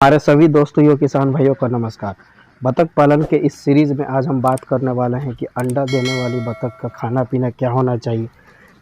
हमारे सभी दोस्तों यो किसान भाइयों का नमस्कार। बतख पालन के इस सीरीज़ में आज हम बात करने वाले हैं कि अंडा देने वाली बतख का खाना पीना क्या होना चाहिए।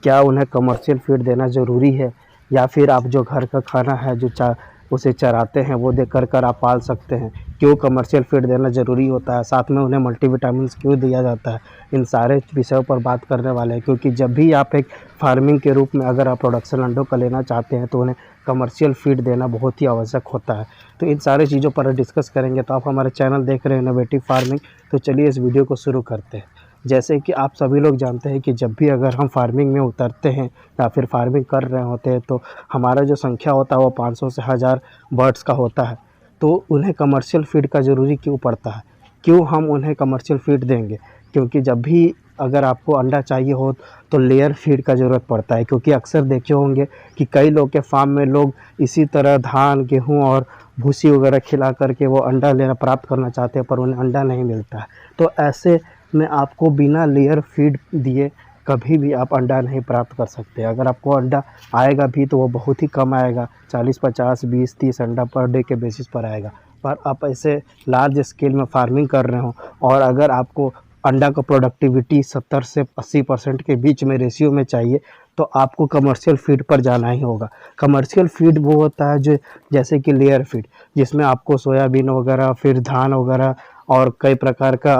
क्या उन्हें कमर्शियल फीड देना ज़रूरी है या फिर आप जो घर का खाना है जो उसे चराते हैं वो देकर आप पाल सकते हैं। क्यों कमर्शियल फीड देना ज़रूरी होता है, साथ में उन्हें मल्टीविटामिन्स क्यों दिया जाता है, इन सारे विषयों पर बात करने वाले हैं। क्योंकि जब भी आप एक फार्मिंग के रूप में अगर आप प्रोडक्शन अंडों का लेना चाहते हैं तो उन्हें कमर्शियल फीड देना बहुत ही आवश्यक होता है। तो इन सारी चीज़ों पर डिस्कस करेंगे। तो आप हमारे चैनल देख रहे हैं इनोवेटिव फार्मिंग, तो चलिए इस वीडियो को शुरू करते हैं। जैसे कि आप सभी लोग जानते हैं कि जब भी अगर हम फार्मिंग में उतरते हैं या फिर फार्मिंग कर रहे होते हैं तो हमारा जो संख्या होता है वो 500 से 1000 बर्ड्स का होता है। तो उन्हें कमर्शियल फीड का ज़रूरी क्यों पड़ता है, क्यों हम उन्हें कमर्शियल फीड देंगे? क्योंकि जब भी अगर आपको अंडा चाहिए हो तो लेयर फीड का ज़रूरत पड़ता है। क्योंकि अक्सर देखे होंगे कि कई लोग के फार्म में लोग इसी तरह धान, गेहूँ और भूसी वगैरह खिला करके वो अंडा लेना प्राप्त करना चाहते हैं, पर उन्हें अंडा नहीं मिलता है। तो ऐसे में आपको बिना लेयर फीड दिए कभी भी आप अंडा नहीं प्राप्त कर सकते। अगर आपको अंडा आएगा भी तो वो बहुत ही कम आएगा, 40, 50, 20, 30 अंडा पर डे के बेसिस पर आएगा। पर आप ऐसे लार्ज स्केल में फार्मिंग कर रहे हो और अगर आपको अंडा का प्रोडक्टिविटी 70 से 80% के बीच में रेशियो में चाहिए तो आपको कमर्शियल फीड पर जाना ही होगा। कमर्शियल फीड वो होता है जो जैसे कि लेयर फीड, जिसमें आपको सोयाबीन वगैरह, फिर धान वगैरह और कई प्रकार का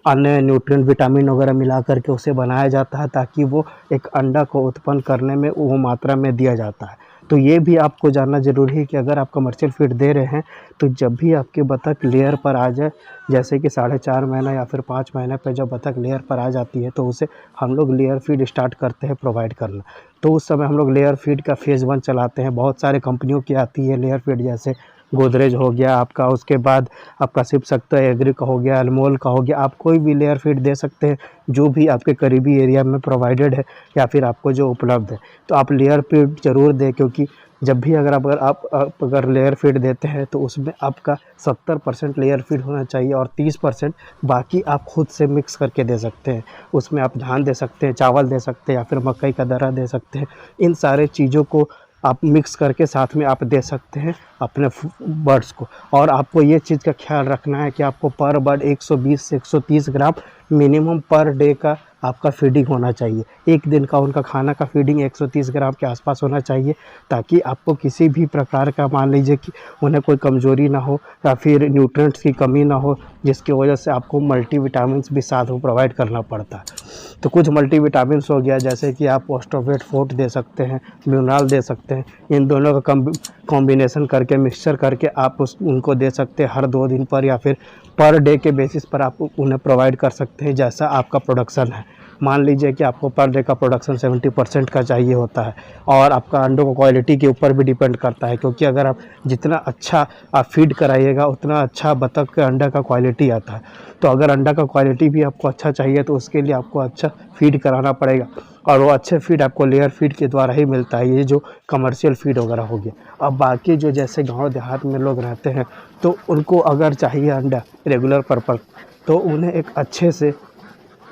अन्य न्यूट्रिएंट, विटामिन वगैरह मिला करके उसे बनाया जाता है ताकि वो एक अंडा को उत्पन्न करने में वो मात्रा में दिया जाता है। तो ये भी आपको जानना ज़रूरी है कि अगर आप कमर्शियल फीड दे रहे हैं तो जब भी आपकी बतख लेयर पर आ जाए, जैसे कि 4.5 महीना या फिर 5 महीने पे जब बतख लेयर पर आ जाती है तो उसे हम लोग लेयर फीड स्टार्ट करते हैं प्रोवाइड करना। तो उस समय हम लोग लेयर फीड का फेज़ 1 चलाते हैं। बहुत सारे कंपनियों की आती है लेयर फीड, जैसे गोदरेज हो गया आपका, उसके बाद आपका शिव शक्ति एग्री का हो गया, अनमोल का हो गया। आप कोई भी लेयर फीड दे सकते हैं जो भी आपके करीबी एरिया में प्रोवाइडेड है या फिर आपको जो उपलब्ध है। तो आप लेयर फीड ज़रूर दें, क्योंकि जब भी अगर आप अगर लेयर फीड देते हैं तो उसमें आपका 70% लेयर फीड होना चाहिए और 30% बाकी आप खुद से मिक्स करके दे सकते हैं। उसमें आप धान दे सकते हैं, चावल दे सकते हैं या फिर मकई का दर्रा दे सकते हैं। इन सारे चीज़ों को आप मिक्स करके साथ में आप दे सकते हैं अपने बर्ड्स को। और आपको ये चीज़ का ख्याल रखना है कि आपको पर बर्ड 120 से 130 ग्राम मिनिमम पर डे का आपका फीडिंग होना चाहिए। एक दिन का उनका खाना का फीडिंग 130 ग्राम के आसपास होना चाहिए, ताकि आपको किसी भी प्रकार का, मान लीजिए कि उन्हें कोई कमज़ोरी ना हो या फिर न्यूट्रिएंट्स की कमी ना हो, जिसकी वजह से आपको मल्टीविटामिन्स भी साथ में प्रोवाइड करना पड़ता है। तो कुछ मल्टीविटामिन्स हो गया, जैसे कि आप पोस्टोवेट फोर्ट दे सकते हैं, म्यूनाल दे सकते हैं। इन दोनों का कॉम्बिनेशन करके, मिक्सचर करके आप उनको दे सकते हैं हर 2 दिन पर या फिर पर डे के बेसिस पर आप उन्हें प्रोवाइड कर सकते हैं, जैसा आपका प्रोडक्शन है। मान लीजिए कि आपको पर डे का प्रोडक्शन 70% का चाहिए होता है और आपका अंडों को क्वालिटी के ऊपर भी डिपेंड करता है, क्योंकि अगर आप जितना अच्छा आप फीड कराइएगा उतना अच्छा बतख के अंडा का क्वालिटी आता है। तो अगर अंडा का क्वालिटी भी आपको अच्छा चाहिए तो उसके लिए आपको अच्छा फीड कराना पड़ेगा, और वो अच्छे फीड आपको लेयर फीड के द्वारा ही मिलता है, ये जो कमर्शियल फीड वगैरह हो गया। अब बाकी जो जैसे गांव देहात में लोग रहते हैं तो उनको अगर चाहिए अंडा रेगुलर पर्पल, तो उन्हें एक अच्छे से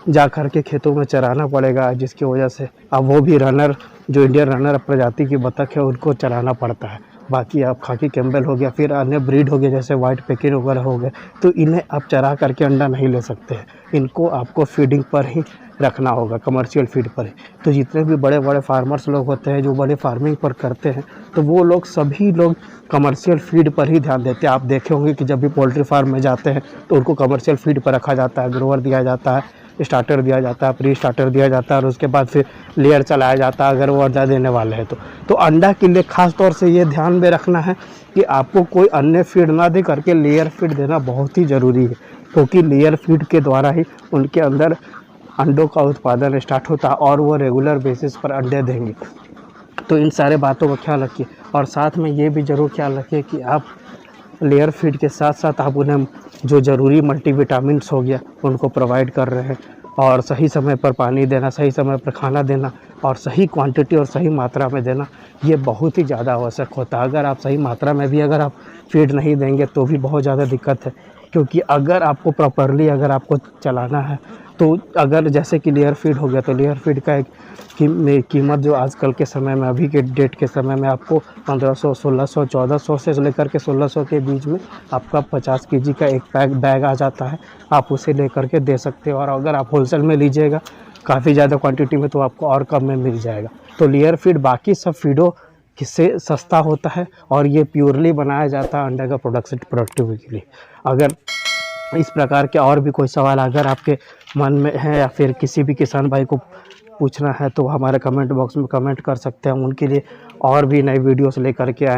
जा कर के खेतों में चराना पड़ेगा, जिसकी वजह से अब वो भी रनर, जो इंडियन रनर प्रजाति की बतख है, उनको चराना पड़ता है। बाकी आप खाकी कैम्बल हो गया, फिर अन्य ब्रीड हो गए जैसे वाइट पेकिन वगैरह हो गए, तो इन्हें आप चरा करके अंडा नहीं ले सकते हैं। इनको आपको फीडिंग पर ही रखना होगा, कमर्शियल फीड पर ही। तो जितने भी बड़े बड़े फार्मर्स लोग होते हैं जो बड़े फार्मिंग पर करते हैं, तो वो लोग सभी लोग कमर्शियल फीड पर ही ध्यान देते हैं। आप देखे होंगे कि जब भी पोल्ट्री फार्म में जाते हैं तो उनको कमर्शियल फीड पर रखा जाता है, ग्रोवर दिया जाता है, स्टार्टर दिया जाता है, प्री स्टार्टर दिया जाता है और उसके बाद फिर लेयर चलाया जाता है अगर वो अंडा देने वाले हैं तो अंडा के लिए ख़ास तौर से ये ध्यान में रखना है कि आपको कोई अन्य फीड ना दे करके लेयर फीड देना बहुत ही ज़रूरी है, क्योंकि लेयर फीड के द्वारा ही उनके अंदर अंडों का उत्पादन स्टार्ट होता है और वो रेगुलर बेसिस पर अंडे देंगे। तो इन सारे बातों का ख्याल रखिए और साथ में ये भी ज़रूर ख्याल रखिए कि आप लेयर फीड के साथ साथ आप उन्हें जो ज़रूरी मल्टीविटामिन्स हो गया उनको प्रोवाइड कर रहे हैं, और सही समय पर पानी देना, सही समय पर खाना देना और सही क्वांटिटी और सही मात्रा में देना, ये बहुत ही ज़्यादा आवश्यक होता है। अगर आप सही मात्रा में भी अगर आप फीड नहीं देंगे तो भी बहुत ज़्यादा दिक्कत है, क्योंकि अगर आपको प्रॉपरली अगर आपको चलाना है तो अगर जैसे कि लेयर फीड हो गया तो लेयर फीड का एक कीमत जो आजकल के समय में अभी के डेट के समय में आपको 1500 1600 1400 से लेकर के 1600 के बीच में आपका 50 केजी का एक बैग आ जाता है। आप उसे लेकर के दे सकते हो और अगर आप होलसेल में लीजिएगा काफ़ी ज़्यादा क्वांटिटी में तो आपको और कम में मिल जाएगा। तो लेयर फीड बाकी सब फीडों किससे सस्ता होता है और ये प्योरली बनाया जाता है अंडे का प्रोडक्टिविटी के लिए। अगर इस प्रकार के और भी कोई सवाल अगर आपके मन में है या फिर किसी भी किसान भाई को पूछना है तो हमारे कमेंट बॉक्स में कमेंट कर सकते हैं। उनके लिए और भी नई वीडियोस लेकर के आए।